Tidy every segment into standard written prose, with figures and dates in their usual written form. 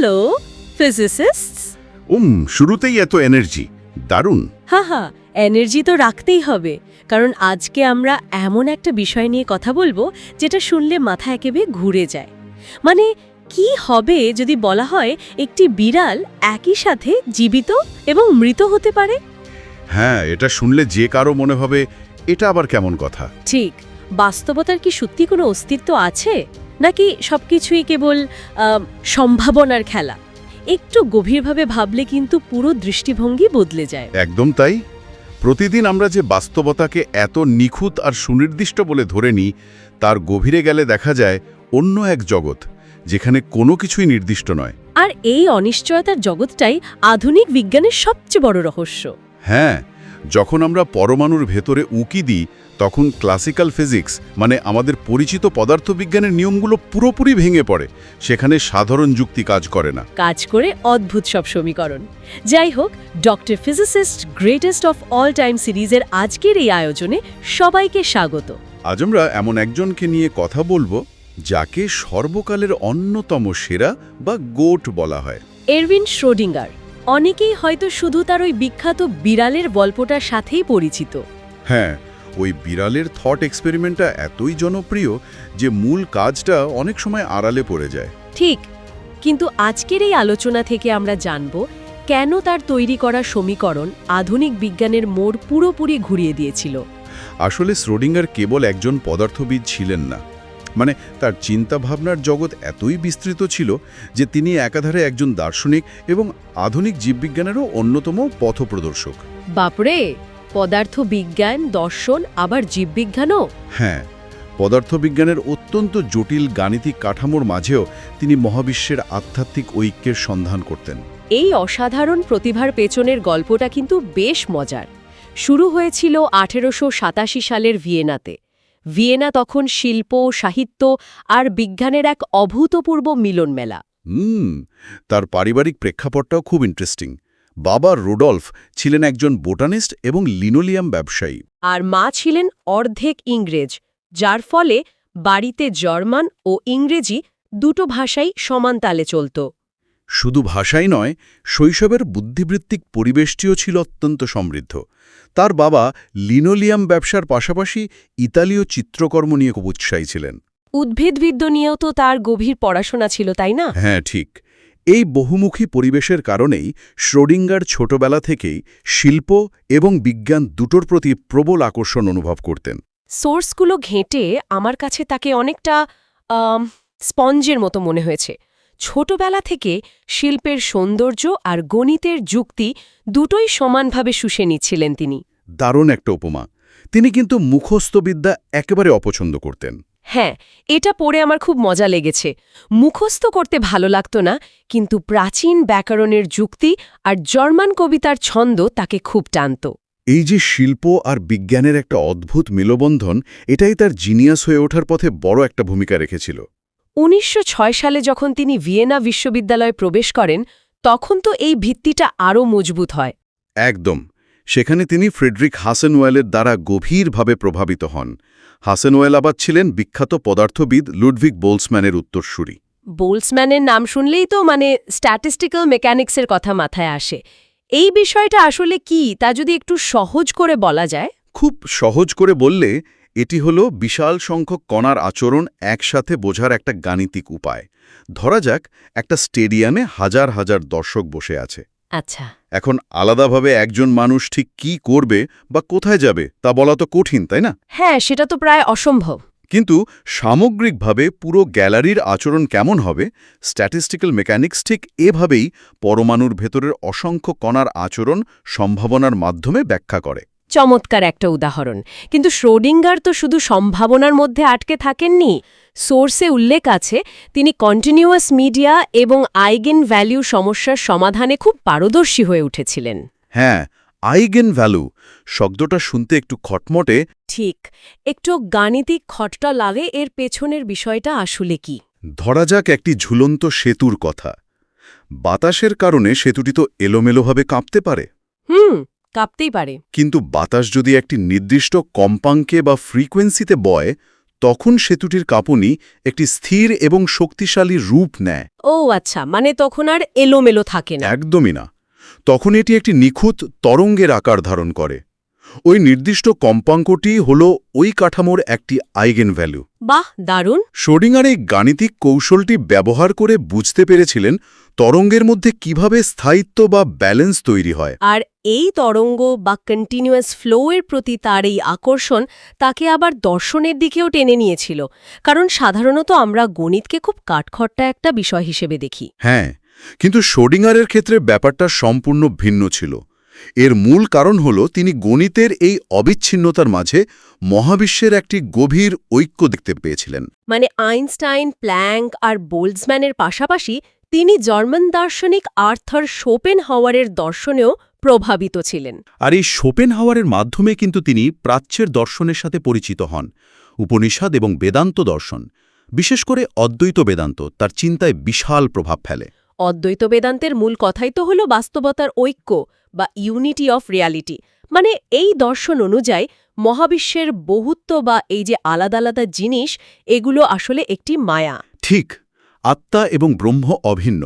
Hello ফিজিসিস্টস। শুরুতেই এত energy, দারুণ। হ্যাঁ, এনার্জি তো রাখতেই হবে, কারণ আজকে আমরা এমন একটা বিষয় নিয়ে কথা বলবো যেটা শুনলে মাথা একেবারে ঘুরে যায়। মানে কি হবে যদি বলা হয় একটি বিড়াল একই সাথে জীবিত এবং মৃত হতে পারে? হ্যাঁ, এটা শুনলে যে কারো মনে হবে এটা আবার কেমন কথা। ঠিক, বাস্তবতার কি সত্যি কোনো অস্তিত্ব আছে, নাকি সবকিছুই কেবল সম্ভাবনার খেলা? একটু গভীরভাবে ভাবলে কিন্তু পুরো দৃষ্টিভঙ্গি বদলে যায়। একদম তাই। প্রতিদিন আমরা যে বাস্তবতাকে এত নিখুঁত আর সুনির্দিষ্ট বলে ধরে নিই, তার গভীরে গেলে দেখা যায় অন্য এক জগৎ, যেখানে কোনো কিছুই নির্দিষ্ট নয়। আর এই অনিশ্চয়তার জগৎটাই আধুনিক বিজ্ঞানের সবচেয়ে বড় রহস্য। হ্যাঁ, যখন আমরা পরমাণুর ভেতরে উঁকি দিই, তখন ক্লাসিক্যাল ফিজিক্স মানে আমাদের পরিচিত পদার্থবিজ্ঞানের নিয়মগুলো পুরোপুরি ভেঙে পড়ে। সেখানে সাধারণ যুক্তি কাজ করে না, কাজ করে অদ্ভুত সব সমীকরণ। যাই হোক, doctor physicist greatest of all time সিরিজের আজকের এই আয়োজনে সবাইকে স্বাগত। আজ আমরা এমন একজনকে নিয়ে কথা বলবো যাকে সর্বকালের অন্যতম সেরা বা গোট বলা হয়, এরউইন শ্রোডিঙ্গার। অনেকেই হয়তো শুধু তার ওই বিখ্যাত বিড়ালের গল্পটার সাথেই পরিচিত। হ্যাঁ, ওই বিড়ালের থট এক্সপেরিমেন্টটা এতই জনপ্রিয় যে মূল কাজটা অনেক সময় আড়ালে পড়ে যায়। ঠিক, কিন্তু আজকের এই আলোচনা থেকে আমরা জানব কেন তার তৈরি করা সমীকরণ আধুনিক বিজ্ঞানের মোড় পুরোপুরি ঘুরিয়ে দিয়েছিল। আসলে শ্রোডিঙ্গার কেবল একজন পদার্থবিদ ছিলেন না, মানে তার চিন্তাভাবনার জগৎ এতই বিস্তৃত ছিল যে তিনি একাধারে একজন দার্শনিক এবং আধুনিক জীববিজ্ঞানেরও অন্যতম পথপ্রদর্শক। বাপরে, পদার্থবিজ্ঞান, দর্শন, আবার জীববিজ্ঞানও। হ্যাঁ, পদার্থবিজ্ঞানের অত্যন্ত জটিল গাণিতিক কাঠামোর মাঝেও তিনি মহাবিশ্বের আধ্যাত্মিক ঐক্যের সন্ধান করতেন। এই অসাধারণ প্রতিভার পেছনের গল্পটা কিন্তু বেশ মজার। শুরু হয়েছিল 1887 সালের ভিয়েনাতে। ভিয়েনা তখন শিল্প, সাহিত্য আর বিজ্ঞানের এক অভূতপূর্ব মিলন মেলা। তার পারিবারিক প্রেক্ষাপটটাও খুব ইন্টারেস্টিং। বাবা রুডলফ ছিলেন একজন বোটানিস্ট এবং লিনোলিয়াম ব্যবসায়ী, আর মা ছিলেন অর্ধেক ইংরেজ, যার ফলে বাড়িতে জার্মান ও ইংরেজি দুটো ভাষাই সমান তালে চলত। শুধু ভাষাই নয়, শৈশবের বুদ্ধিবৃত্তিক পরিবেশটিও ছিল অত্যন্ত সমৃদ্ধ। তার বাবা লিনোলিয়াম ব্যবসার পাশাপাশি ইতালীয় চিত্রকর্ম নিয়ে খুব উৎসাহী ছিলেন। উদ্ভিদবিদ্য নিয়েও তো তার গভীর পড়াশোনা ছিল, তাই না? হ্যাঁ, ঠিক। এই বহুমুখী পরিবেশের কারণেই শ্রোডিঙ্গার ছোটবেলা থেকেই শিল্প এবং বিজ্ঞান দুটোর প্রতি প্রবল আকর্ষণ অনুভব করতেন। সোর্সগুলো ঘেঁটে আমার কাছে তাকে অনেকটা স্পঞ্জের মতো মনে হয়েছে। ছোটবেলা থেকে শিল্পের সৌন্দর্য আর গণিতের যুক্তি দুটোই সমানভাবে শুষে নিচ্ছিলেন তিনি। দারুণ একটা উপমা। তিনি কিন্তু মুখস্থবিদ্যা একেবারে অপছন্দ করতেন। হ্যাঁ, এটা পড়ে আমার খুব মজা লেগেছে। মুখস্থ করতে ভালো লাগতো না, কিন্তু প্রাচীন ব্যাকরণের যুক্তি আর জার্মান কবিতার ছন্দ তাকে খুব টানত। এই যে শিল্প আর বিজ্ঞানের একটা অদ্ভুত মেলবন্ধন, এটাই তার জিনিয়াস হয়ে ওঠার পথে বড় একটা ভূমিকা রেখেছিল। 1906 সালে যখন তিনি ভিয়েনা বিশ্ববিদ্যালয়ে প্রবেশ করেন, তখন তো এই ভিত্তিটা আরও মজবুত হয়। একদম। সেখানে তিনি ফ্রেডরিক হাসেনওয়েলের দ্বারা গভীরভাবে প্রভাবিত হন। হাসেনওয়েল আবার ছিলেন বিখ্যাত পদার্থবিদ লুডভিগ বোলসম্যানের উত্তরসূরি। বোলসম্যানের নাম শুনলেই তো স্ট্যাটিস্টিক্যাল মেকানিক্সের কথা মাথায় আসে। এই বিষয়টা আসলে কি, তা যদি একটু সহজ করে বলা যায়? খুব সহজ করে বললে এটি হলো বিশাল সংখ্যক কণার আচরণ একসাথে বোঝার একটা গাণিতিক উপায়। ধরা যাক একটা স্টেডিয়ামে হাজার হাজার দর্শক বসে আছে। আচ্ছা। এখন আলাদাভাবে একজন মানুষ ঠিক কি করবে বা কোথায় যাবে তা বলা তো কঠিন, তাই না? হ্যাঁ, সেটা তো প্রায় অসম্ভব। কিন্তু সামগ্রিকভাবে পুরো গ্যালারির আচরণ কেমন হবে, স্ট্যাটিস্টিক্যাল মেকানিক্স ঠিক এভাবেই পরমাণুর ভেতরের অসংখ্য কণার আচরণ সম্ভাবনার মাধ্যমে ব্যাখ্যা করে। চমৎকার একটা উদাহরণ। কিন্তু শ্রোডিঙ্গার তো শুধু সম্ভাবনার মধ্যে আটকে থাকেননি। সোর্সে উল্লেখ আছে তিনি কন্টিনিউয়াস মিডিয়া এবং আইগেন ভ্যালু সমস্যার সমাধানে খুব পারদর্শী হয়ে উঠেছিলেন। হ্যাঁ, আইগেন ভ্যালু শব্দটা শুনতে একটু খটমটে। ঠিক, একটু গাণিতিক খটকা লাগে। এর পেছনের বিষয়টা আসলে কি? ধরা যাক একটি ঝুলন্ত সেতুর কথা। বাতাসের কারণে সেতুটি তো এলোমেলোভাবে কাঁপতে পারে। কাঁপতেই পারে। কিন্তু বাতাস যদি একটি নির্দিষ্ট কম্পাঙ্কে বা ফ্রিকোয়েন্সিতে বয়, তখন সেতুটির কাঁপুনি একটি স্থির এবং শক্তিশালী রূপ নেয়। ও আচ্ছা, মানে তখন আর এলোমেলো থাকে না। একদমই না। তখন এটি একটি নিখুঁত তরঙ্গের আকার ধারণ করে। ওই নির্দিষ্ট কম্পাঙ্কটি হল ওই কাঠামোর একটি আইগেন ভ্যালু। বাহ, দারুণ। শ্রোডিঙ্গার এই গাণিতিক কৌশলটি ব্যবহার করে বুঝতে পেরেছিলেন তরঙ্গের মধ্যে কিভাবে স্থায়িত্ব বা ব্যালেন্স তৈরি হয়। আর এই তরঙ্গ বা কন্টিনিউয়াস ফ্লো এর প্রতি তার এই আকর্ষণ তাকে আবার দর্শনের দিকেও টেনে নিয়েছিল, কারণ সাধারণত আমরা গণিতকে খুব কাঠখট্টা একটা বিষয় হিসেবে দেখি। হ্যাঁ, কিন্তু শ্রোডিঙ্গারের ক্ষেত্রে ব্যাপারটা সম্পূর্ণ ভিন্ন ছিল। এর মূল কারণ হল তিনি গণিতের এই অবিচ্ছিন্নতার মাঝে মহাবিশ্বের একটি গভীর ঐক্য দেখতে পেয়েছিলেন। মানে আইনস্টাইন, প্ল্যাঙ্ক আর বোল্টজম্যানের পাশাপাশি তিনি জার্মান দার্শনিক আর্থার শোপেনহাওয়ারের দর্শনেও প্রভাবিত ছিলেন। আর এই শোপেনহাওয়ারের মাধ্যমে কিন্তু তিনি প্রাচ্যের দর্শনের সাথে পরিচিত হন। উপনিষদ এবং বেদান্ত দর্শন, বিশেষ করে অদ্বৈত বেদান্ত, তার চিন্তায় বিশাল প্রভাব ফেলে। অদ্বৈত বেদান্তের মূল কথাই তো হল বাস্তবতার ঐক্য বা ইউনিটি অফ রিয়ালিটি। মানে এই দর্শন অনুযায়ী মহাবিশ্বের বহুত্ব বা এই যে আলাদা আলাদা জিনিস, এগুলো আসলে একটি মায়া। ঠিক, আত্মা এবং ব্রহ্ম অভিন্ন।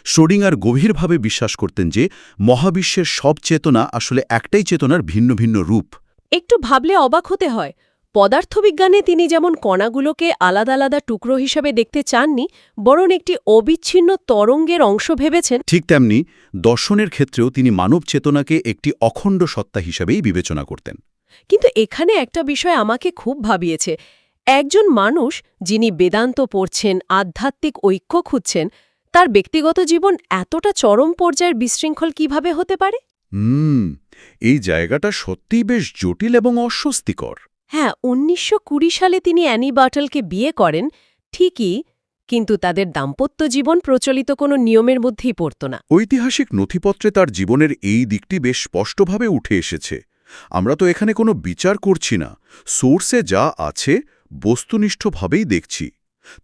শ্রোডিঙ্গার গভীরভাবে বিশ্বাস করতেন যে মহাবিশ্বের সব চেতনা আসলে একটাই চেতনার ভিন্ন ভিন্ন রূপ। একটু ভাবলে অবাক হতে হয়, পদার্থবিজ্ঞানে তিনি যেমন কণাগুলোকে আলাদা আলাদা টুকরো হিসেবে দেখতে চাননি, বরং একটি অবিচ্ছিন্ন তরঙ্গের অংশ ভেবেছেন। ঠিক তেমনি দর্শনের ক্ষেত্রেও তিনি মানব চেতনাকে একটি অখণ্ড সত্তা হিসেবেই বিবেচনা করতেন। কিন্তু এখানে একটা বিষয় আমাকে খুব ভাবিয়েছে। একজন মানুষ যিনি বেদান্ত পড়ছেন, আধ্যাত্মিক ঐক্য খুঁজছেন, তার ব্যক্তিগত জীবন এতটা চরম পর্যায়ের বিশৃঙ্খল কিভাবে হতে পারে? এই জায়গাটা সত্যিই বেশ জটিল এবং অস্বস্তিকর। হ্যাঁ, ১৯২০ সালে তিনি অ্যানি বার্টলকে বিয়ে করেন ঠিকই, কিন্তু তাদের দাম্পত্য জীবন প্রচলিত কোনো নিয়মের মধ্যেই পড়ত না। ঐতিহাসিক নথিপত্রে তার জীবনের এই দিকটি বেশ স্পষ্টভাবে উঠে এসেছে। আমরা তো এখানে কোনো বিচার করছি না, সোর্সে যা আছে বস্তুনিষ্ঠভাবেই দেখছি।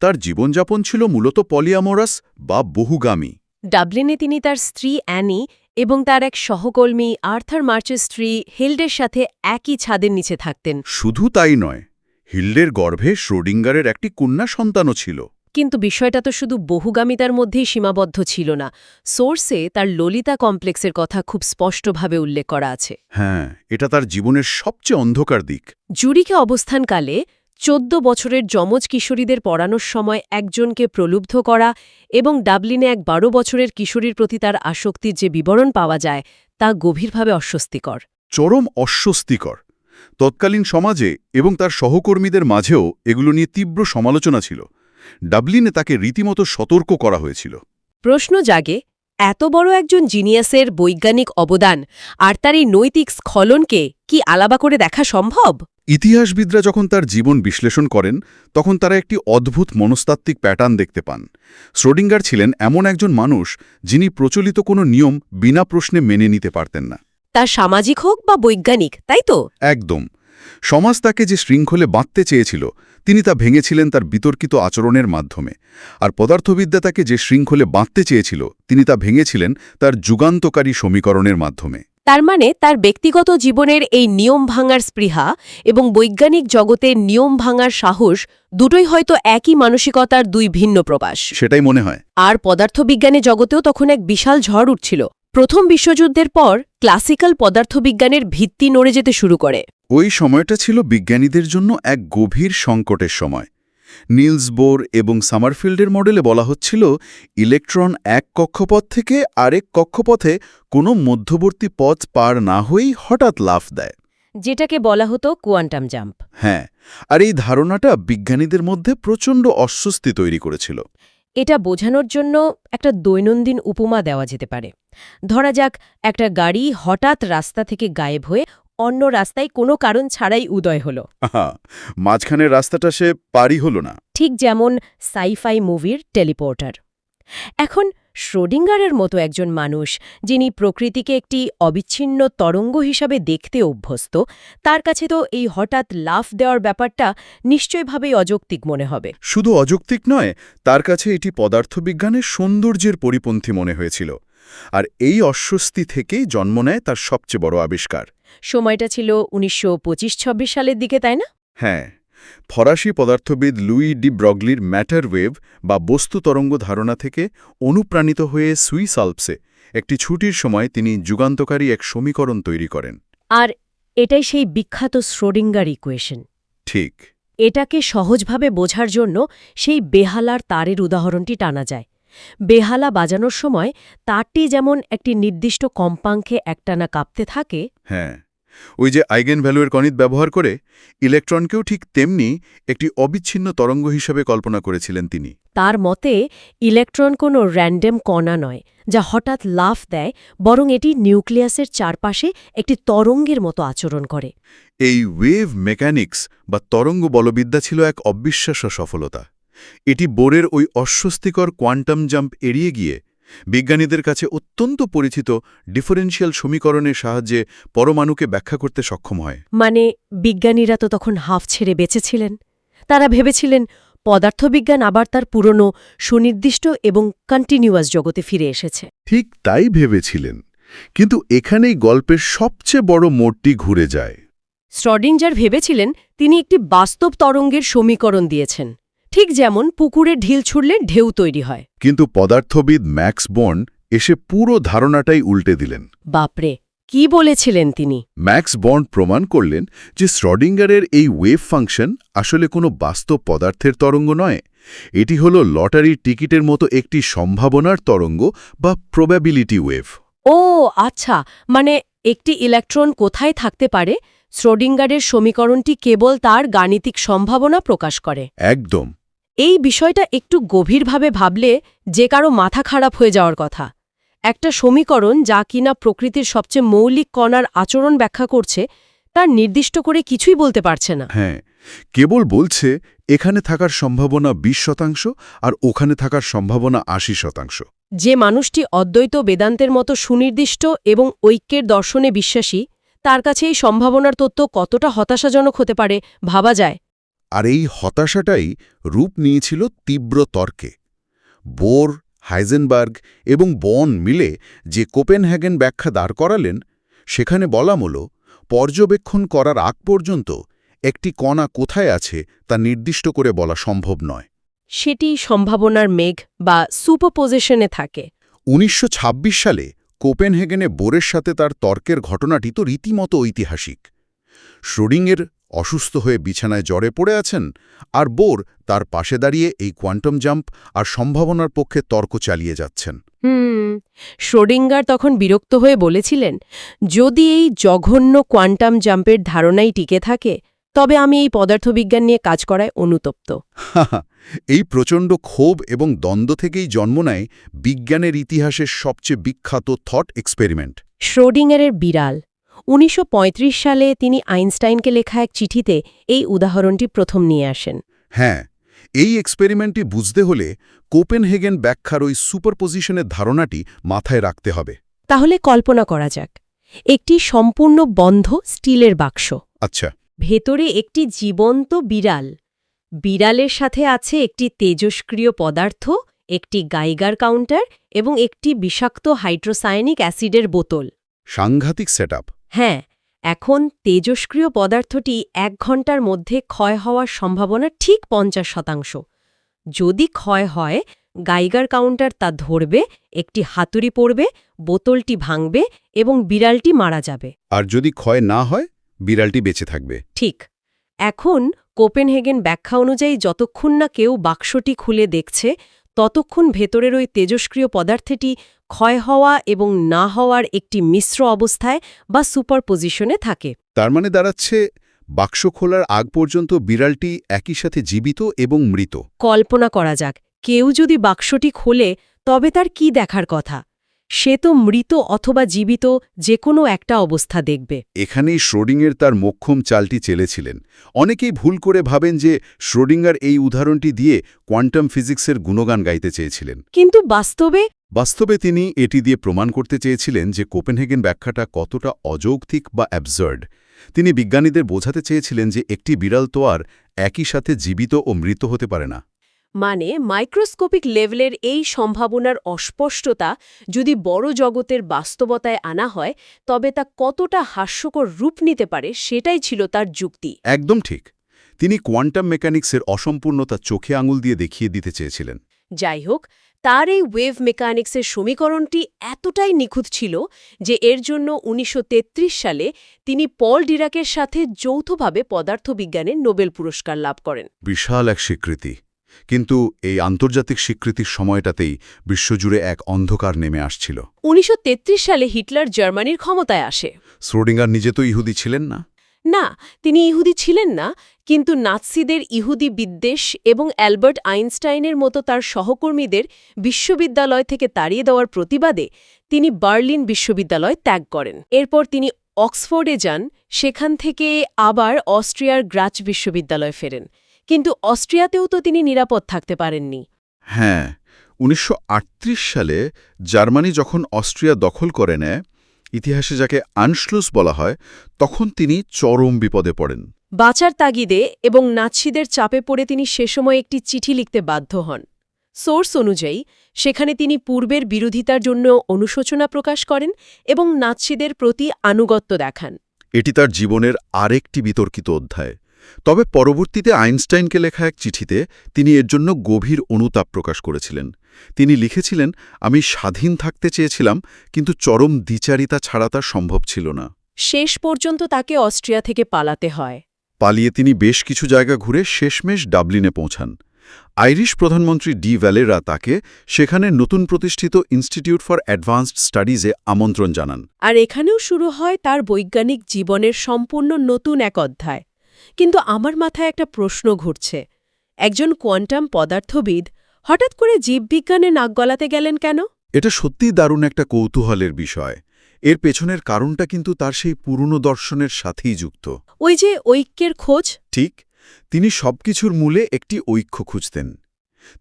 তার জীবনযাপন ছিল মূলত পলিয়ামোরাস বা বহুগামী। ডাবলিনে তিনি তার স্ত্রী অ্যানি এবং তার এক সহকর্মী আর্থার মার্চের স্ত্রী হিল্ডের সাথে একই ছাদের নিচে থাকতেন। শুধু তাই নয়, হিল্ডের গর্ভে শ্রোডিঙ্গারের একটি কন্যা সন্তানও ছিল। কিন্তু বিষয়টা তো শুধু বহুগামিতার মধ্যেই সীমাবদ্ধ ছিল না। সোর্সে তার ললিতা কমপ্লেক্সের কথা খুব স্পষ্টভাবে উল্লেখ করা আছে। হ্যাঁ, এটা তার জীবনের সবচেয়ে অন্ধকার দিক। জুরিকে অবস্থানকালে ১৪ বছরের যমজ কিশোরীদের পড়ানোর সময় একজনকে প্রলুব্ধ করা এবং ডাবলিনে এক ১২ বছরের কিশোরীর প্রতি তার আসক্তির যে বিবরণ পাওয়া যায়, তা গভীরভাবে অস্বস্তিকর। চরম অস্বস্তিকর। তৎকালীন সমাজে এবং তার সহকর্মীদের মাঝেও এগুলো নিয়ে তীব্র সমালোচনা ছিল। ডাবলিনে তাকে রীতিমতো সতর্ক করা হয়েছিল। প্রশ্ন জাগে, এত বড় একজন জিনিয়াসের বৈজ্ঞানিক অবদান আর তার এই নৈতিক স্খলনকে কি আলাদা করে দেখা সম্ভব? ইতিহাসবিদরা যখন তার জীবন বিশ্লেষণ করেন, তখন তারা একটি অদ্ভুত মনস্তাত্ত্বিক প্যাটার্ন দেখতে পান। শ্রোডিঙ্গার ছিলেন এমন একজন মানুষ যিনি প্রচলিত কোনো নিয়ম বিনা প্রশ্নে মেনে নিতে পারতেন না। তার সামাজিক হোক বা বৈজ্ঞানিক, তাই তো? একদম। সমাজ তাকে যে শৃঙ্খলে বাঁধতে চেয়েছিল, তিনি তা ভেঙেছিলেন তার বিতর্কিত আচরণের মাধ্যমে। আর পদার্থবিদ্যা তাকে যে শৃঙ্খলে বাঁধতে চেয়েছিল, তিনি তা ভেঙেছিলেন তার যুগান্তকারী সমীকরণের মাধ্যমে। তার মানে তার ব্যক্তিগত জীবনের এই নিয়ম ভাঙার স্পৃহা এবং বৈজ্ঞানিক জগতের নিয়ম ভাঙার সাহস, দুটোই হয়তো একই মানসিকতার দুই ভিন্ন প্রকাশ। সেটাই মনে হয়। আর পদার্থবিজ্ঞানের জগতেও তখন এক বিশাল ঝড় উঠছিল। প্রথম বিশ্বযুদ্ধের পর ক্লাসিক্যাল পদার্থবিজ্ঞানের ভিত্তি নড়ে যেতে শুরু করে। ওই সময়টা ছিল বিজ্ঞানীদের জন্য এক গভীর সংকটের সময়। নিলস বোর এবং সামারফিল্ডের মডেলে বলা হচ্ছিল, ইলেকট্রন এক কক্ষপথ থেকে আরেক কক্ষপথে কোনো মধ্যবর্তী পথ পার না হয়েই হঠাৎ লাফ দেয়, যেটাকে বলা হতো কোয়ান্টাম জাম্প। হ্যাঁ, আর এই ধারণাটা বিজ্ঞানীদের মধ্যে প্রচণ্ড অস্বস্তি তৈরি করেছিল। এটা বোঝানোর জন্য একটা দৈনন্দিন উপমা দেওয়া যেতে পারে। ধরা যাক, একটা গাড়ি হঠাৎ রাস্তা থেকে গায়েব হয়ে অন্য রাস্তায় কোনো কারণ ছাড়াই উদয় হলো। মাঝখানের রাস্তাটা সে পারই হলো না। ঠিক যেমন সাইফাই মুভির টেলিপোর্টার। এখন শ্রোডিঙ্গারের মতো একজন মানুষ, যিনি প্রকৃতিকে একটি অবিচ্ছিন্ন তরঙ্গ হিসাবে দেখতে অভ্যস্ত, তার কাছে তো এই হঠাৎ লাফ দেওয়ার ব্যাপারটা নিশ্চয়ভাবেই অযৌক্তিক মনে হবে। শুধু অযৌক্তিক নয়, তার কাছে এটি পদার্থবিজ্ঞানের সৌন্দর্যের পরিপন্থী মনে হয়েছিল। আর এই অস্বস্তি থেকেই জন্ম নেয় তার সবচেয়ে বড় আবিষ্কার। সময়টা ছিল ১৯২৫-২৬ সালের দিকে, তাই না? হ্যাঁ, ফরাসি পদার্থবিদ লুই ডি ব্রগলির ম্যাটার ওয়েভ বা বস্তু তরঙ্গ ধারণা থেকে অনুপ্রাণিত হয়ে সুইস আল্পসে একটি ছুটির সময় তিনি যুগান্তকারী এক সমীকরণ তৈরি করেন। আর এটাই সেই বিখ্যাত শ্রোডিঙ্গার ইকুয়েশন। ঠিক। এটাকে সহজভাবে বোঝার জন্য সেই বেহালার তারের উদাহরণটি টানা যায়। বেহালা বাজানোর সময় তারটি যেমন একটি নির্দিষ্ট কম্পাঙ্কে একটানা কাঁপতে থাকে, হ্যাঁ, ওই যে আইগেন ভ্যালুয়ের গণিত ব্যবহার করে ইলেকট্রনকেও ঠিক তেমনি একটি অবিচ্ছিন্ন তরঙ্গ হিসাবে কল্পনা করেছিলেন তিনি। তার মতে ইলেকট্রন কোনো র্যান্ডম কণা নয় যা হঠাৎ লাফ দেয়, বরং এটি নিউক্লিয়াসের চারপাশে একটি তরঙ্গের মতো আচরণ করে। এই ওয়েভ মেকানিক্স বা তরঙ্গ বলবিদ্যা ছিল এক অবিশ্বাস্য সফলতা। এটি বোরের ওই অস্বস্তিকর কোয়ান্টাম জাম্প এড়িয়ে গিয়ে বিজ্ঞানীদের কাছে অত্যন্ত পরিচিত ডিফারেনশিয়াল সমীকরণের সাহায্যে পরমাণুকে ব্যাখ্যা করতে সক্ষম হয়। মানে বিজ্ঞানীরা তো তখন হাফ ছেড়ে বেঁচেছিলেন। তারা ভেবেছিলেন পদার্থবিজ্ঞান আবার তার পুরনো সুনির্দিষ্ট এবং কন্টিনিউয়াস জগতে ফিরে এসেছে। ঠিক তাই ভেবেছিলেন, কিন্তু এখানেই গল্পের সবচেয়ে বড় মোড়টি ঘুরে যায়। শ্রডিঞ্জার ভেবেছিলেন তিনি একটি বাস্তব তরঙ্গের সমীকরণ দিয়েছেন, ঠিক যেমন পুকুরে ঢিল ছুড়লে ঢেউ তৈরি হয়। কিন্তু পদার্থবিদ ম্যাক্স বর্ন এসে পুরো ধারণাটাই উল্টে দিলেন। বাপরে, কি বলেছিলেন তিনি? ম্যাক্স বর্ন প্রমাণ করলেন যে শ্রডিঙ্গারের এই ওয়েভ ফাংশন আসলে কোনো বাস্তব পদার্থের তরঙ্গ নয়, এটি হল লটারির টিকিটের মতো একটি সম্ভাবনার তরঙ্গ বা প্রবাবিলিটি ওয়েভ। ও আচ্ছা, মানে একটি ইলেকট্রন কোথায় থাকতে পারে, শ্রোডিঙ্গারের সমীকরণটি কেবল তার গাণিতিক সম্ভাবনা প্রকাশ করে। একদম। এই বিষয়টা একটু গভীরভাবে ভাবলে যে কারো মাথা খারাপ হয়ে যাওয়ার কথা। একটা সমীকরণ যা কিনা প্রকৃতির সবচেয়ে মৌলিক কণার আচরণ ব্যাখ্যা করছে, তার নির্দিষ্ট করে কিছুই বলতে পারছে না। হ্যাঁ, কেবল বলছে এখানে থাকার সম্ভাবনা 20% আর ওখানে থাকার সম্ভাবনা 80%। যে মানুষটি অদ্বৈত বেদান্তের মতো সুনির্দিষ্ট এবং ঐক্যের দর্শনে বিশ্বাসী, তার কাছে এই সম্ভাবনার তত্ত্ব কতটা হতাশাজনক হতে পারে ভাবা যায়। আর এই হতাশাটাই রূপ নিয়েছিল তীব্র তর্কে। বোর, হাইজেনবার্গ এবং বর্ন মিলে যে কোপেনহেগেন ব্যাখ্যা দাঁড় করালেন, সেখানে বলা হলো পর্যবেক্ষণ করার আগ পর্যন্ত একটি কণা কোথায় আছে তা নির্দিষ্ট করে বলা সম্ভব নয়। সেটি সম্ভাবনার মেঘ বা সুপারপোজিশনে থাকে। 1926 সালে কোপেনহেগেনে বোরের সাথে তার তর্কের ঘটনাটি তো রীতিমতো ঐতিহাসিক। শ্রোডিঙ্গার অসুস্থ হয়ে বিছানায় জ্বরে পড়ে আছেন, আর বোর তার পাশে দাঁড়িয়ে এই কোয়ান্টাম জাম্প আর সম্ভাবনার পক্ষে তর্ক চালিয়ে যাচ্ছেন। শ্রোডিঙ্গার তখন বিরক্ত হয়ে বলেছিলেন, যদি এই জঘন্য কোয়ান্টাম জাম্পের ধারণাই টিকে থাকে, তবে আমি এই পদার্থবিজ্ঞান নিয়ে কাজ করায় অনুতপ্ত। এই প্রচণ্ড ক্ষোভ এবং দ্বন্দ্ব থেকেই জন্ম নেয় বিজ্ঞানের ইতিহাসের সবচেয়ে বিখ্যাত থট এক্সপেরিমেন্ট, শ্রোডিঙ্গারের বিড়াল। 1935 সালে তিনি আইনস্টাইনকে লেখা এক চিঠিতে এই উদাহরণটি প্রথম নিয়ে আসেন। হ্যাঁ, এই এক্সপেরিমেন্টটি বুঝতে হলে কোপেনহেগেন ব্যাখ্যার ওই সুপারপোজিশনের ধারণাটি মাথায় রাখতে হবে। তাহলে কল্পনা করা যাক, একটি সম্পূর্ণ বন্ধ স্টিলের বাক্স। আচ্ছা। ভেতরে একটি জীবন্ত বিড়াল। বিড়ালের সাথে আছে একটি তেজস্ক্রিয় পদার্থ, একটি গাইগার কাউন্টার এবং একটি বিষাক্ত হাইড্রোসায়ানিক অ্যাসিডের বোতল। সাংঘাতিক সেটআপ। হ্যাঁ, এখন তেজস্ক্রিয় পদার্থটি 1 ঘন্টার মধ্যে ক্ষয় হওয়ার সম্ভাবনা ঠিক 50%। যদি ক্ষয় হয়, গাইগার কাউন্টার তা ধরবে, একটি হাতুড়ি পড়বে, বোতলটি ভাঙবে এবং বিড়ালটি মারা যাবে। আর যদি ক্ষয় না হয়, বিড়ালটি বেঁচে থাকবে। ঠিক। এখন কোপেনহেগেন ব্যাখ্যা অনুযায়ী যতক্ষণ না কেউ বাক্সটি খুলে দেখছে, ততক্ষণ ভেতরের ওই তেজস্ক্রিয় পদার্থটি ক্ষয় হওয়া এবং না হওয়ার একটি মিশ্র অবস্থায় বা সুপারপোজিশনে থাকে। তার মানে দাঁড়াচ্ছে বাক্স খোলার আগ পর্যন্ত বিড়ালটি একই সাথে জীবিত এবং মৃত। কল্পনা করা যাক, কেউ যদি বাক্সটি খোলে, তবে তার কি দেখার কথা? সে তো মৃত অথবা জীবিত যে কোনো একটা অবস্থা দেখবে। এখানেই শ্রোডিঙ্গার তার মোক্ষম চালটি চেলেছিলেন। অনেকেই ভুল করে ভাবেন যে শ্রোডিঙ্গার এই উদাহরণটি দিয়ে কোয়ান্টাম ফিজিক্সের গুণগান গাইতে চেয়েছিলেন। কিন্তু বাস্তবে তিনি এটি দিয়ে প্রমাণ করতে চেয়েছিলেন যে কোপেনহেগেন ব্যাখ্যাটা কতটা অযৌক্তিক বা অ্যাবসার্ড। তিনি বিজ্ঞানীদের বোঝাতে চেয়েছিলেন যে একটি বিড়াল তো আর একই সাথে জীবিত ও মৃত হতে পারে না। মানে মাইক্রোস্কোপিক লেভেলের এই সম্ভাবনার অস্পষ্টতা যদি বড় জগতের বাস্তবতায় আনা হয়, তবে তা কতটা হাস্যকর রূপ নিতে পারে সেটাই ছিল তার যুক্তি। একদম ঠিক। তিনি কোয়ান্টাম মেকানিক্সের অসম্পূর্ণতা চোখে আঙুল দিয়ে দেখিয়ে দিতে চেয়েছিলেন। যাই হোক, তার এই ওয়েভ মেকানিক্সের সমীকরণটি এতটাই নিখুঁত ছিল যে এর জন্য ১৯৩৩ সালে তিনি পল ডিরাকের সাথে যৌথভাবে পদার্থবিজ্ঞানে নোবেল পুরস্কার লাভ করেন। বিশাল এক স্বীকৃতি। কিন্তু এই আন্তর্জাতিক স্বীকৃতির সময়টাতেই বিশ্বজুড়ে এক অন্ধকার নেমে আসছিল। ১৯৩৩ সালে হিটলার জার্মানির ক্ষমতায় আসে। শ্রোডিঙ্গার নিজে তো ইহুদি ছিলেন না। না, তিনি ইহুদি ছিলেন না, কিন্তু নাৎসিদের ইহুদি বিদ্বেষ এবং অ্যালবার্ট আইনস্টাইনের মতো তার সহকর্মীদের বিশ্ববিদ্যালয় থেকে তাড়িয়ে দেওয়ার প্রতিবাদে তিনি বার্লিন বিশ্ববিদ্যালয় ত্যাগ করেন। এরপর তিনি অক্সফোর্ডে যান, সেখান থেকে আবার অস্ট্রিয়ার গ্রাচ বিশ্ববিদ্যালয়ে ফেরেন। কিন্তু অস্ট্রিয়াতেও তো তিনি নিরাপদ থাকতে পারেননি। হ্যাঁ, ১৯৩৮ সালে জার্মানি যখন অস্ট্রিয়া দখল করে নেয়, ইতিহাসে যাকে আনশলুস বলা হয়, তখন তিনি চরম বিপদে পড়েন। বাঁচার তাগিদে এবং নাৎসিদের চাপে পড়ে তিনি সে সময় একটি চিঠি লিখতে বাধ্য হন। সোর্স অনুযায়ী সেখানে তিনি পূর্বের বিরোধিতার জন্য অনুশোচনা প্রকাশ করেন এবং নাৎসিদের প্রতি আনুগত্য দেখান। এটি তার জীবনের আরেকটি বিতর্কিত অধ্যায়। তবে পরবর্তীতে আইনস্টাইনকে লেখা এক চিঠিতে তিনি এর জন্য গভীর অনুতাপ প্রকাশ করেছিলেন। তিনি লিখেছিলেন, আমি স্বাধীন থাকতে চেয়েছিলাম, কিন্তু চরম দ্বিচারিতা ছাড়া তা সম্ভব ছিল না। শেষ পর্যন্ত তাকে অস্ট্রিয়া থেকে পালাতে হয়। পালিয়ে তিনি বেশ কিছু জায়গা ঘুরে শেষমেশ ডাবলিনে পৌঁছান। আইরিশ প্রধানমন্ত্রী ডি ভ্যালেরা তাকে সেখানে নতুন প্রতিষ্ঠিত ইনস্টিটিউট ফর অ্যাডভান্সড স্টাডিজে আমন্ত্রণ জানান। আর এখানেও শুরু হয় তার বৈজ্ঞানিক জীবনের সম্পূর্ণ নতুন এক অধ্যায়। কিন্তু আমার মাথায় একটা প্রশ্ন ঘুরছে, একজন কোয়ান্টাম পদার্থবিদ হঠাৎ করে জীববিজ্ঞানে নাক গলাতে গেলেন কেন? এটা সত্যিই দারুণ একটা কৌতূহলের বিষয়। এর পেছনের কারণটা কিন্তু তার সেই পুরনো দর্শনের সাথেই যুক্ত। ওই যে ঐক্যের খোঁজ। ঠিক, তিনি সবকিছুর মূলে একটি ঐক্য খুঁজতেন।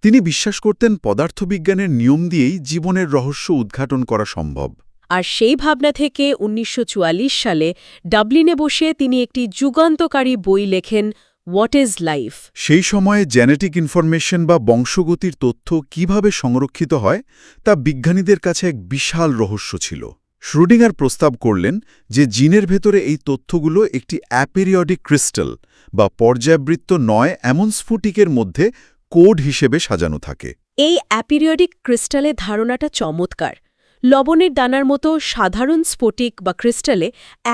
তিনি বিশ্বাস করতেন পদার্থবিজ্ঞানের নিয়ম দিয়েই জীবনের রহস্য উদ্ঘাটন করা সম্ভব। আর সেই ভাবনা থেকে ১৯৪৪ সালে ডাবলিনে বসে তিনি একটি যুগান্তকারী বই লেখেন, হোয়াট ইজ লাইফ। সেই সময়ে জেনেটিক ইনফরমেশন বা বংশগতির তথ্য কিভাবে সংরক্ষিত হয় তা বিজ্ঞানীদের কাছে এক বিশাল রহস্য ছিল। শ্রোডিঙ্গার প্রস্তাব করলেন যে জিনের ভেতরে এই তথ্যগুলো একটি অ্যাপেরিয়ডিক ক্রিস্টাল বা পর্যায়বৃত্ত নয় এমন স্ফটিকের মধ্যে কোড হিসেবে সাজানো থাকে। এই অ্যাপিরিয়ডিক ক্রিস্টালে ধারণাটা চমৎকার। লবণের দানার মতো সাধারণ স্ফটিক বা ক্রিস্টালে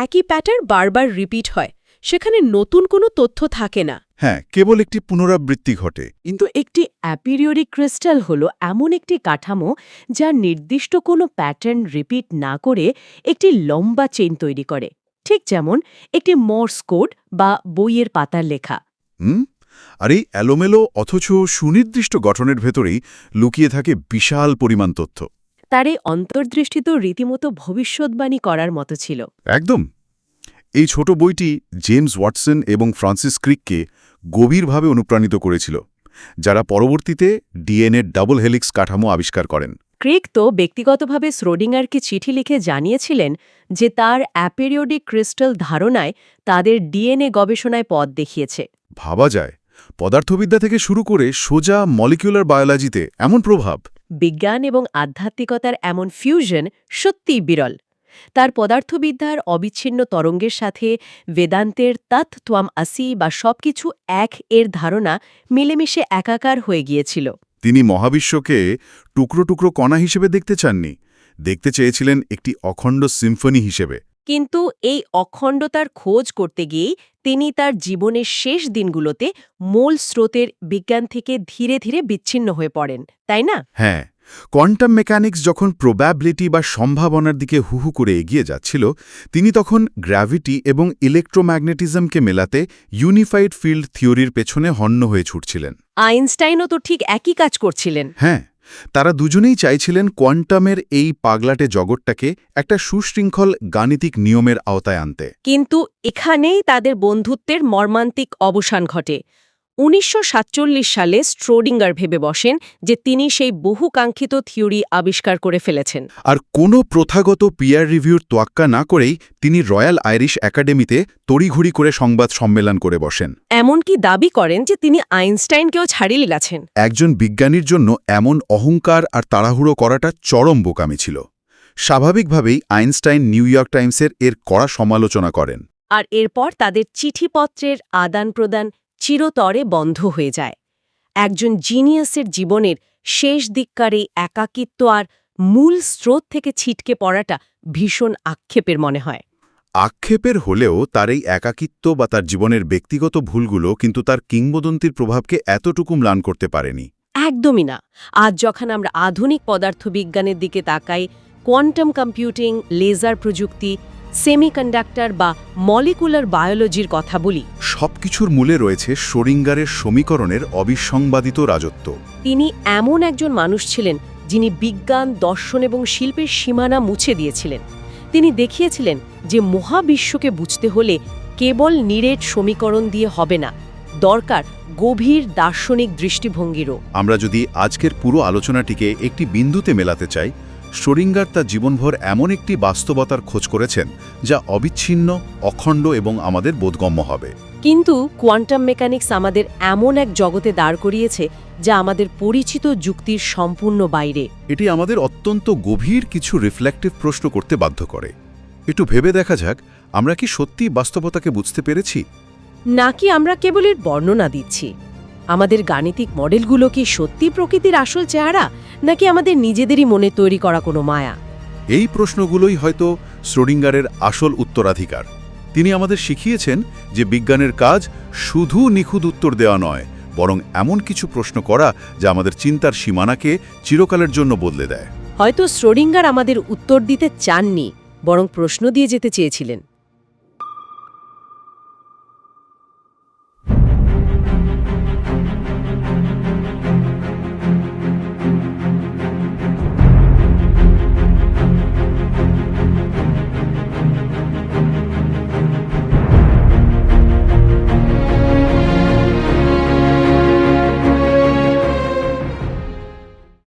একই প্যাটার্ন বারবার রিপিট হয়, সেখানে নতুন কোনো তথ্য থাকে না। হ্যাঁ, কেবল একটি পুনরাবৃত্তি ঘটে। কিন্তু একটি অ্যাপিরিয়ডিক ক্রিস্টাল হলো এমন একটি কাঠামো যা নির্দিষ্ট কোনো প্যাটার্ন রিপিট না করে একটি লম্বা চেইন তৈরি করে, ঠিক যেমন একটি মর্স কোড বা বইয়ের পাতার লেখা। আর এই এলোমেলো অথচ সুনির্দিষ্ট গঠনের ভেতরেই লুকিয়ে থাকে বিশাল পরিমাণ তথ্য। তার এই অন্তর্দৃষ্টি তো রীতিমতো ভবিষ্যদ্বাণী করার মতো ছিল। একদম। এই ছোট বইটি জেমস ওয়াটসন এবং ফ্রান্সিস ক্রিককে গভীরভাবে অনুপ্রাণিত করেছিল, যারা পরবর্তীতে ডিএনএর ডাবল হেলিক্স কাঠামো আবিষ্কার করেন। ক্রিক তো ব্যক্তিগতভাবে শ্রোডিঙ্গারকে চিঠি লিখে জানিয়েছিলেন যে তার অ্যাপেরিয়ডিক ক্রিস্টাল ধারণায় তাদের ডিএনএ গবেষণায় পথ দেখিয়েছে। ভাবা যায়, পদার্থবিদ্যা থেকে শুরু করে সোজা মলিকিউলার বায়োলজিতে এমন প্রভাব। বিজ্ঞান এবং আধ্যাত্মিকতার এমন ফিউশন সত্যিই বিরল। তার পদার্থবিদ্যার অবিচ্ছিন্ন তরঙ্গের সাথে বেদান্তের তত্ত্বম আসি বা সবকিছু এক এর ধারণা মিলেমিশে একাকার হয়ে গিয়েছিল। তিনি মহাবিশ্বকে টুকরো টুকরো কণা হিসেবে দেখতে চাননি, দেখতে চেয়েছিলেন একটি অখণ্ড সিম্ফনি হিসেবে। কিন্তু এই অখণ্ডতার খোঁজ করতে গিয়েই তিনি তার জীবনের শেষ দিনগুলোতে মূল স্রোতের বিজ্ঞান থেকে ধীরে ধীরে বিচ্ছিন্ন হয়ে পড়েন, তাই না? হ্যাঁ, কোয়ান্টাম মেকানিক্স যখন প্রবাবিলিটি বা সম্ভাবনার দিকে হুহু করে এগিয়ে যাচ্ছিল, তিনি তখন গ্র্যাভিটি এবং ইলেকট্রোম্যাগনেটিজমকে মেলাতে ইউনিফাইড ফিল্ড থিওরির পেছনে হন্য হয়ে ছুটছিলেন। আইনস্টাইনও তো ঠিক একই কাজ করছিলেন। হ্যাঁ, তারা দুজনেই চাইছিলেন কোয়ান্টামের এই পাগলাটে জগৎটাকে একটা সুশৃঙ্খল গাণিতিক নিয়মের আওতায় আনতে। কিন্তু এখানেই তাদের বন্ধুত্বের মর্মান্তিক অবসান ঘটে। ১৯৪৭ সালে শ্রোডিঙ্গার ভেবে বসেন যে তিনি সেই বহুকাঙ্ক্ষিত থিওরি আবিষ্কার করে ফেলেছেন। আর কোনো প্রথাগত পিয়ার রিভিউর তোয়াক্কা না করেই তিনি রয়্যাল আইরিশ একাডেমিতে তড়িঘড়ি করে সংবাদ সম্মেলন করে বসেন। এমনকি দাবি করেন যে তিনি আইনস্টাইনকেও ছাড়িয়ে গেছেন। একজন বিজ্ঞানীর জন্য এমন অহংকার আর তাড়াহুড়ো করাটা চরম বোকামি ছিল। স্বাভাবিকভাবেই আইনস্টাইন নিউ ইয়র্ক টাইমসের এর কড়া সমালোচনা করেন। আর এরপর তাদের চিঠিপত্রের আদান প্রদান চিরতরে বন্ধ হয়ে যায়। একজন জিনিয়াসের জীবনের শেষ দিককার এই একাকিত্ব আর মূল স্রোত থেকে ছিটকে পড়াটা ভীষণ আক্ষেপের মনে হয়। আক্ষেপের হলেও তার এই একাকিত্ব বা তার জীবনের ব্যক্তিগত ভুলগুলো কিন্তু তার কিংবদন্তির প্রভাবকে এতটুকু ম্লান করতে পারেনি। একদমই না। আজ যখন আমরা আধুনিক পদার্থবিজ্ঞানের দিকে তাকাই, কোয়ান্টাম কম্পিউটিং, লেজার প্রযুক্তি, সেমিকন্ডাক্টর বা মলিকুলার বায়োলজির কথা বলি, সবকিছুর মূলে রয়েছে শ্রোডিঙ্গারের সমীকরণের অবিসংবাদিত রাজত্ব। তিনি এমন একজন মানুষ ছিলেন যিনি বিজ্ঞান, দর্শন এবং শিল্পের সীমানা মুছে দিয়েছিলেন। তিনি দেখিয়েছিলেন যে মহাবিশ্বকে বুঝতে হলে কেবল নিরেট সমীকরণ দিয়ে হবে না, দরকার গভীর দার্শনিক দৃষ্টিভঙ্গিরও। আমরা যদি আজকের পুরো আলোচনাটিকে একটি বিন্দুতে মেলাতে চাই, শ্রোডিঙ্গার তার জীবনভর এমন একটি বাস্তবতার খোঁজ করেছেন যা অবিচ্ছিন্ন, অখণ্ড এবং আমাদের বোধগম্য হবে। কিন্তু কোয়ান্টাম মেকানিক্স আমাদের এমন এক জগতে দাঁড় করিয়েছে যা আমাদের পরিচিত যুক্তির সম্পূর্ণ বাইরে। এটি আমাদের অত্যন্ত গভীর কিছু রিফ্লেক্টিভ প্রশ্ন করতে বাধ্য করে। একটু ভেবে দেখা যাক, আমরা কি সত্যি বাস্তবতাকে বুঝতে পেরেছি, নাকি আমরা কেবল এর বর্ণনা দিচ্ছি? আমাদের গাণিতিক মডেলগুলো কি সত্যি প্রকৃতির আসল চেহারা, নাকি আমাদের নিজেদেরই মনে তৈরি করা কোনো মায়া? এই প্রশ্নগুলোই হয়তো শ্রোডিঙ্গারের আসল উত্তরাধিকার। তিনি আমাদের শিখিয়েছেন যে বিজ্ঞানের কাজ শুধু নিখুঁত উত্তর দেওয়া নয়, বরং এমন কিছু প্রশ্ন করা যা আমাদের চিন্তার সীমানাকে চিরকালের জন্য বদলে দেয়। হয়তো শ্রোডিঙ্গার আমাদের উত্তর দিতে চাননি, বরং প্রশ্ন দিয়ে যেতে চেয়েছিলেন।